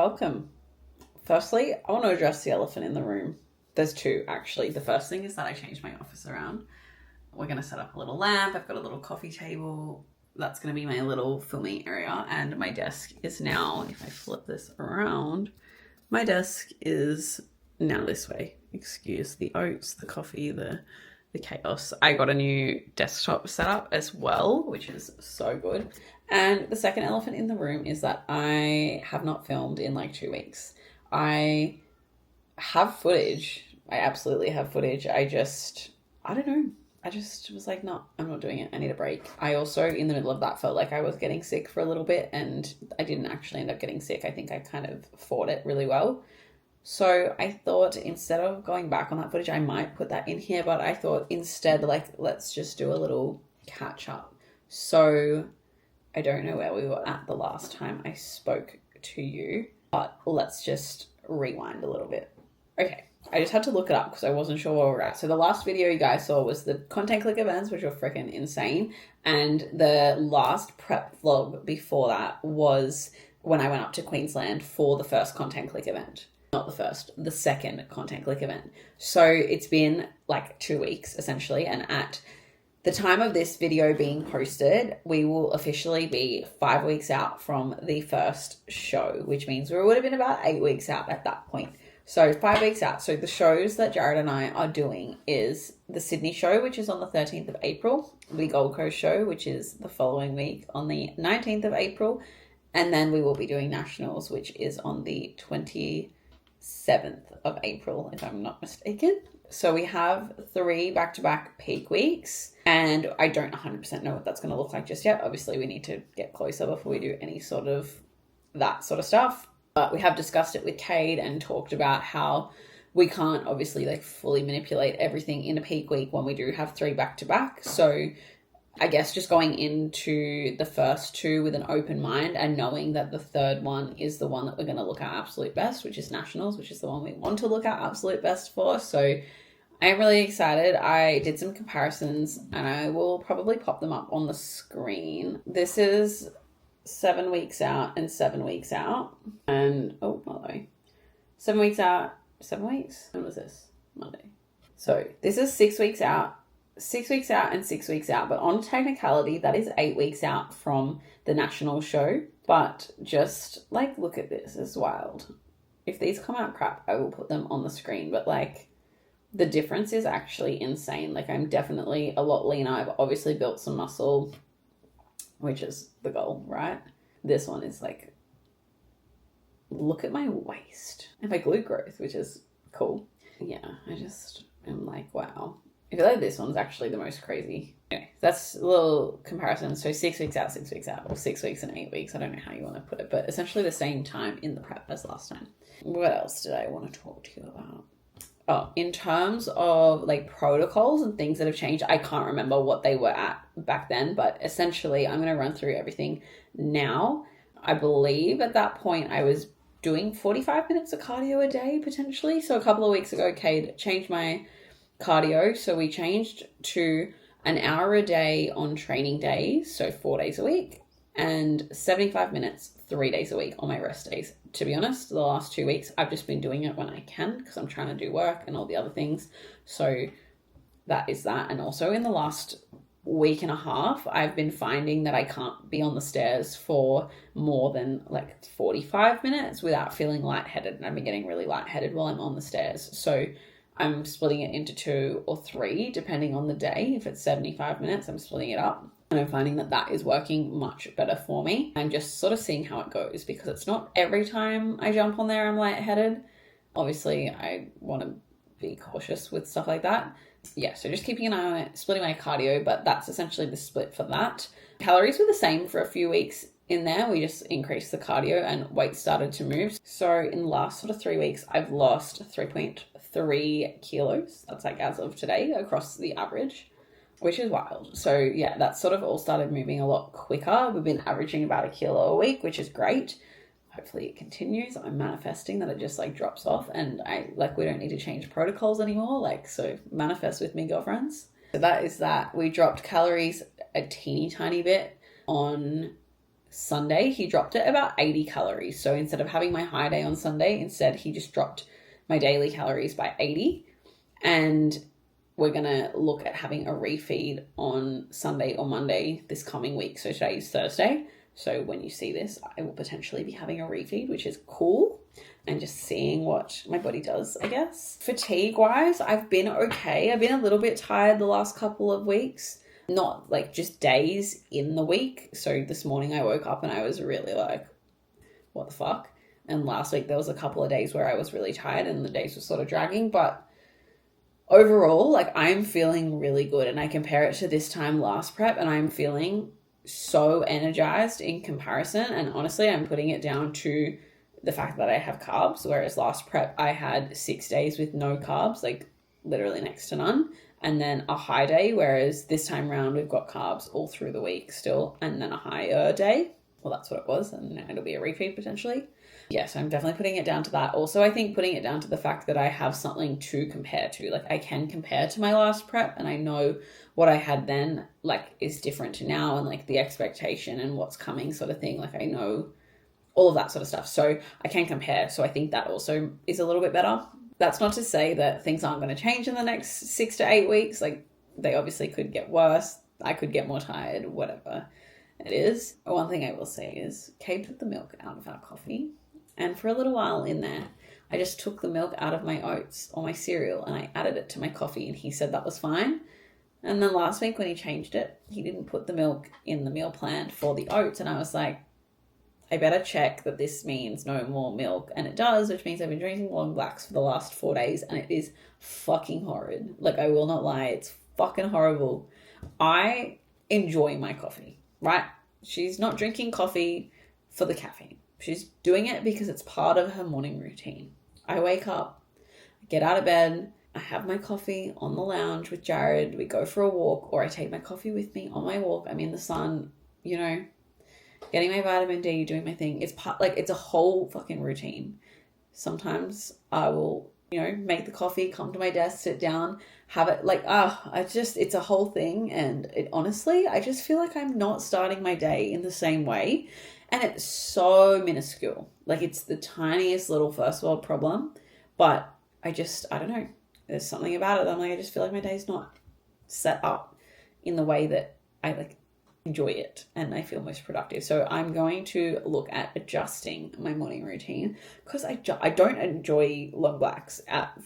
welcome. Firstly, I want to address the elephant in the room. There's two, actually. The first thing is that I changed my office around. We're going to set up a little lamp. I've got a little coffee table. That's going to be my little filming area. And my desk is now, if I flip this around, my desk is now this way. Excuse the oats, the coffee, the chaos. I got a new desktop setup as well, which is so good. And the second elephant in the room is that I have not filmed in like 2 weeks. I have footage. I absolutely have footage. I don't know. I just was like, no, I'm not doing it. I need a break. I also, in the middle of that, felt like I was getting sick for a little bit, and I didn't actually end up getting sick. I think I kind of fought it really well. So I thought instead of going back on that footage, I might put that in here, but I thought instead, like, let's just do a little catch up. So I don't know where we were at the last time I spoke to you, but let's just rewind a little bit. Okay, I just had to look it up because I wasn't sure where we were at. So the last video you guys saw was the content click events, which were freaking insane. And the last prep vlog before that was when I went up to Queensland for the first content click event. Not the first, the second content click event. So it's been like 2 weeks essentially. And at the time of this video being posted, we will officially be 5 weeks out from the first show, which means we would have been about 8 weeks out at that point. So 5 weeks out. So the shows that Jared and I are doing is the Sydney show, which is on the 13th of April, the Gold Coast show, which is the following week on the 19th of April. And then we will be doing Nationals, which is on the 27th of April, if I'm not mistaken. So we have 3 back-to-back peak weeks, and I don't 100% know what that's going to look like just yet. Obviously, we need to get closer before we do any sort of that sort of stuff. But we have discussed it with Cade and talked about how we can't obviously like fully manipulate everything in a peak week when we do have 3 back-to-back. So I guess just going into the first 2 with an open mind and knowing that the third one is the one that we're going to look at absolute best, which is Nationals, which is the one we want to look at absolute best for. So I'm really excited. I did some comparisons and I will probably pop them up on the screen. This is 7 weeks out and 7 weeks out. And, oh, by the way, 7 weeks out, 7 weeks? When was this? Monday. So this is 6 weeks out. 6 weeks out and 6 weeks out, but on technicality that is 8 weeks out from the national show. But just like look at this, it's wild. If these come out crap, I will put them on the screen, but like the difference is actually insane. Like I'm definitely a lot leaner. I've obviously built some muscle, which is the goal, right? This one is like, look at my waist and my glute growth, which is cool. Yeah, I just am like, wow. I feel like this one's actually the most crazy. Anyway, that's a little comparison. So 6 weeks out, 6 weeks out, or 6 weeks and 8 weeks. I don't know how you want to put it, but essentially the same time in the prep as last time. What else did I want to talk to you about? Oh, in terms of like protocols and things that have changed, I can't remember what they were at back then, but essentially I'm going to run through everything now. I believe at that point I was doing 45 minutes of cardio a day potentially. So a couple of weeks ago, Cade changed my cardio. So we changed to an hour a day on training days, so 4 days a week, and 75 minutes 3 days a week on my rest days. To be honest, the last 2 weeks I've just been doing it when I can because I'm trying to do work and all the other things. So that is that. And also in the last week and a half, I've been finding that I can't be on the stairs for more than like 45 minutes without feeling lightheaded, and I've been getting really lightheaded while I'm on the stairs. So I'm splitting it into 2 or 3 depending on the day. If it's 75 minutes, I'm splitting it up. And I'm finding that that is working much better for me. I'm just sort of seeing how it goes because it's not every time I jump on there I'm lightheaded. Obviously, I want to be cautious with stuff like that. Yeah, so just keeping an eye on it, splitting my cardio, but that's essentially the split for that. Calories were the same for a few weeks in there. We just increased the cardio and weight started to move. So in the last sort of 3 weeks, I've lost 3.3 kilos. That's like as of today across the average, which is wild. So yeah, that sort of all started moving a lot quicker. We've been averaging about 1 kilo a week, which is great. Hopefully it continues. I'm manifesting that it just like drops off and we don't need to change protocols anymore. Like, so manifest with me, girlfriends. So that is that. We dropped calories a teeny tiny bit on Sunday, he dropped it about 80 calories. So instead of having my high day on Sunday, instead he just dropped my daily calories by 80. And we're going to look at having a refeed on Sunday or Monday this coming week. So today is Thursday. So when you see this, I will potentially be having a refeed, which is cool. And just seeing what my body does, I guess. Fatigue-wise, I've been okay. I've been a little bit tired the last couple of weeks. Not like just days in the week. So this morning I woke up and I was really like, what the fuck? And last week there was a couple of days where I was really tired and the days were sort of dragging. But overall, like I'm feeling really good. And I compare it to this time last prep and I'm feeling so energized in comparison. And honestly, I'm putting it down to the fact that I have carbs, whereas last prep I had 6 days with no carbs, like literally next to none, and then a high day, whereas this time around we've got carbs all through the week still, and then a higher day. Well, that's what it was, and now it'll be a refeed potentially. Yes, I'm definitely putting it down to that. Also, I think putting it down to the fact that I have something to compare to. Like I can compare to my last prep and I know what I had then like is different to now and like the expectation and what's coming sort of thing. Like I know all of that sort of stuff. So I can compare. So I think that also is a little bit better. That's not to say that things aren't going to change in the next 6 to 8 weeks. Like they obviously could get worse. I could get more tired, whatever it is. One thing I will say is Kate took the milk out of our coffee. And for a little while in there, I just took the milk out of my oats or my cereal and I added it to my coffee and he said that was fine. And then last week when he changed it, he didn't put the milk in the meal plan for the oats. And I was like, I better check that this means no more milk. And it does, which means I've been drinking long blacks for the last 4 days and it is fucking horrid. Like, I will not lie, it's fucking horrible. I enjoy my coffee, right? She's not drinking coffee for the caffeine. She's doing it because it's part of her morning routine. I wake up, I get out of bed, I have my coffee on the lounge with Jared, we go for a walk, or I take my coffee with me on my walk. I'm in the sun, you know, getting my vitamin D, doing my thing. It's part, like, it's a whole fucking routine. Sometimes I will, you know, make the coffee, come to my desk, sit down, have it, like, it's a whole thing. And it honestly, I just feel like I'm not starting my day in the same way. And it's so minuscule. Like, it's the tiniest little first world problem. But I don't know. There's something about it. I'm like, I just feel like my day's not set up in the way that I like enjoy it and I feel most productive. So I'm going to look at adjusting my morning routine because I don't enjoy long blacks at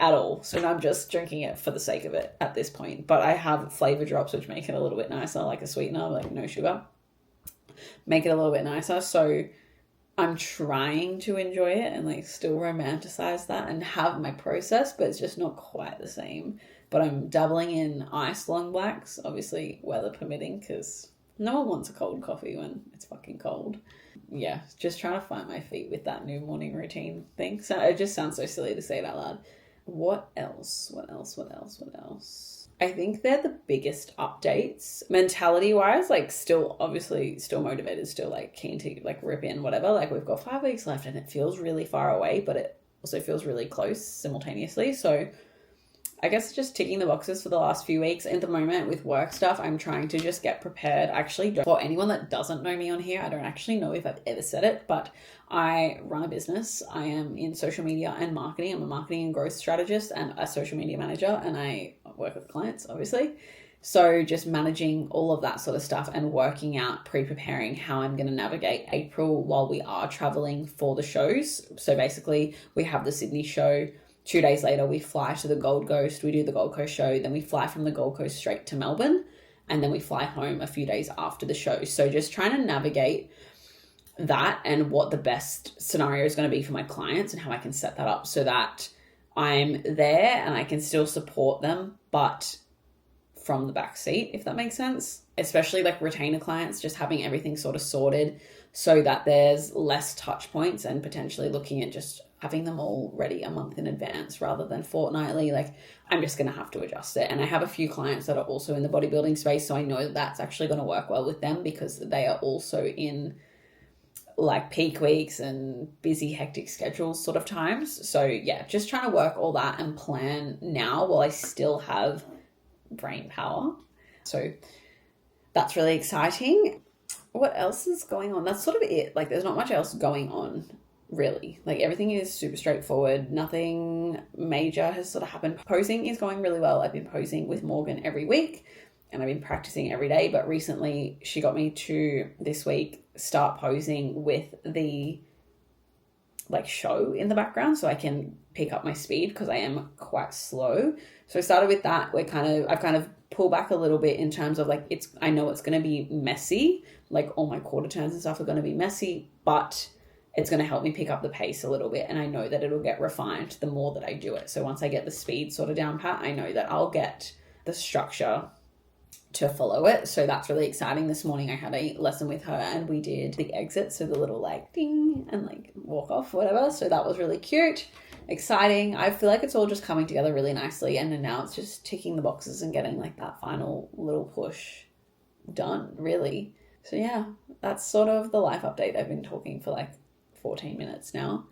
all. So I'm just drinking it for the sake of it at this point. But I have flavor drops which make it a little bit nicer, like a sweetener, like no sugar. Make it a little bit nicer. So I'm trying to enjoy it and like still romanticize that and have my process, but it's just not quite the same. But I'm dabbling in iced long blacks, obviously weather permitting, because no one wants a cold coffee when it's fucking cold. Yeah, just trying to find my feet with that new morning routine thing. So it just sounds so silly to say it out loud. What else? I think they're the biggest updates. Mentality-wise, like still motivated, still like keen to like rip in whatever. Like we've got 5 weeks left and it feels really far away, but it also feels really close simultaneously. So I guess just ticking the boxes for the last few weeks. At the moment with work stuff, I'm trying to just get prepared. Actually, for anyone that doesn't know me on here, I don't actually know if I've ever said it, but I run a business. I am in social media and marketing. I'm a marketing and growth strategist and a social media manager, and I work with clients, obviously. So just managing all of that sort of stuff and working out, pre-preparing how I'm going to navigate April while we are traveling for the shows. So basically we have the Sydney show. 2 days later, we fly to the Gold Coast. We do the Gold Coast show. Then we fly from the Gold Coast straight to Melbourne. And then we fly home a few days after the show. So just trying to navigate that and what the best scenario is going to be for my clients and how I can set that up so that I'm there and I can still support them, but from the back seat, if that makes sense. Especially like retainer clients, just having everything sort of sorted so that there's less touch points and potentially looking at just having them all ready a month in advance rather than fortnightly. Like I'm just going to have to adjust it. And I have a few clients that are also in the bodybuilding space. So I know that that's actually going to work well with them because they are also in like peak weeks and busy, hectic schedules sort of times. So yeah, just trying to work all that and plan now while I still have brain power. So that's really exciting. what else is going on? That's sort of it. Like, there's not much else going on, really. Like, everything is super straightforward. Nothing major has sort of happened. Posing is going really well. I've been posing with Morgan every week, and I've been practicing every day. But recently, she got me to, this week, start posing with the like show in the background so I can pick up my speed because I am quite slow. So I started with that. I've kind of pulled back a little bit in terms of like, I know it's going to be messy. Like all my quarter turns and stuff are going to be messy, but it's going to help me pick up the pace a little bit. And I know that it'll get refined the more that I do it. So once I get the speed sort of down pat, I know that I'll get the structure to follow it. So that's really exciting. This morning I had a lesson with her and we did the exit, so the little like ding and like walk off, whatever. So that was really cute, exciting. I feel like it's all just coming together really nicely, and then now it's just ticking the boxes and getting like that final little push done, really. So yeah, that's sort of the life update. I've been talking for like 14 minutes now.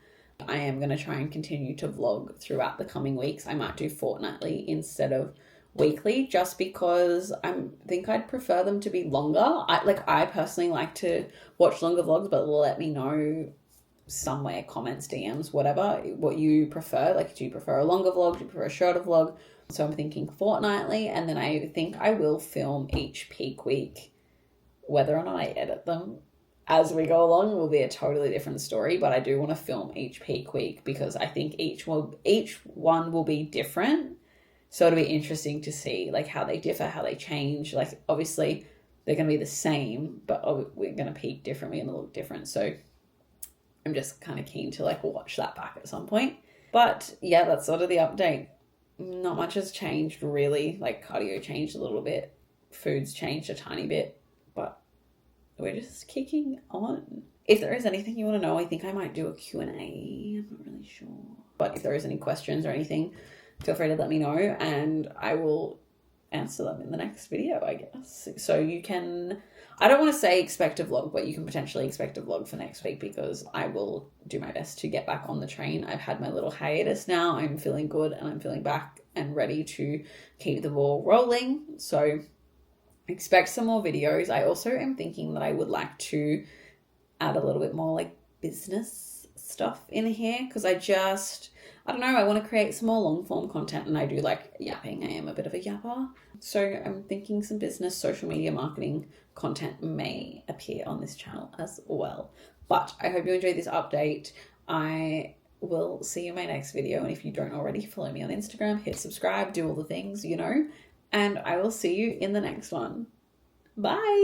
I am going to try and continue to vlog throughout the coming weeks. I might do fortnightly instead of weekly, just because I think I'd prefer them to be longer. I personally like to watch longer vlogs, but let me know somewhere, comments, DMs, whatever, what you prefer. Like, do you prefer a longer vlog? Do you prefer a shorter vlog? So I'm thinking fortnightly, and then I think I will film each peak week. Whether or not I edit them as we go along will be a totally different story, but I do want to film each peak week because I think each one will be different. So it'll be interesting to see like how they differ, how they change. Like obviously they're going to be the same, but we're going to peak differently and look different. So I'm just kind of keen to like watch that back at some point. But yeah, that's sort of the update. Not much has changed really. Like cardio changed a little bit. Food's changed a tiny bit, but we're just kicking on. If there is anything you want to know, I think I might do a Q&A. I'm not really sure. But if there is any questions or anything, feel free to let me know and I will answer them in the next video, I guess. So you can, I don't want to say expect a vlog, but you can potentially expect a vlog for next week because I will do my best to get back on the train. I've had my little hiatus now. I'm feeling good and I'm feeling back and ready to keep the ball rolling. So expect some more videos. I also am thinking that I would like to add a little bit more like business stuff in here because I don't know, I want to create some more long form content, and I do like yapping. I am a bit of a yapper. So I'm thinking some business, social media marketing content may appear on this channel as well. But I hope you enjoyed this update. I will see you in my next video. And if you don't already, follow me on Instagram, hit subscribe, do all the things, you know, and I will see you in the next one. Bye.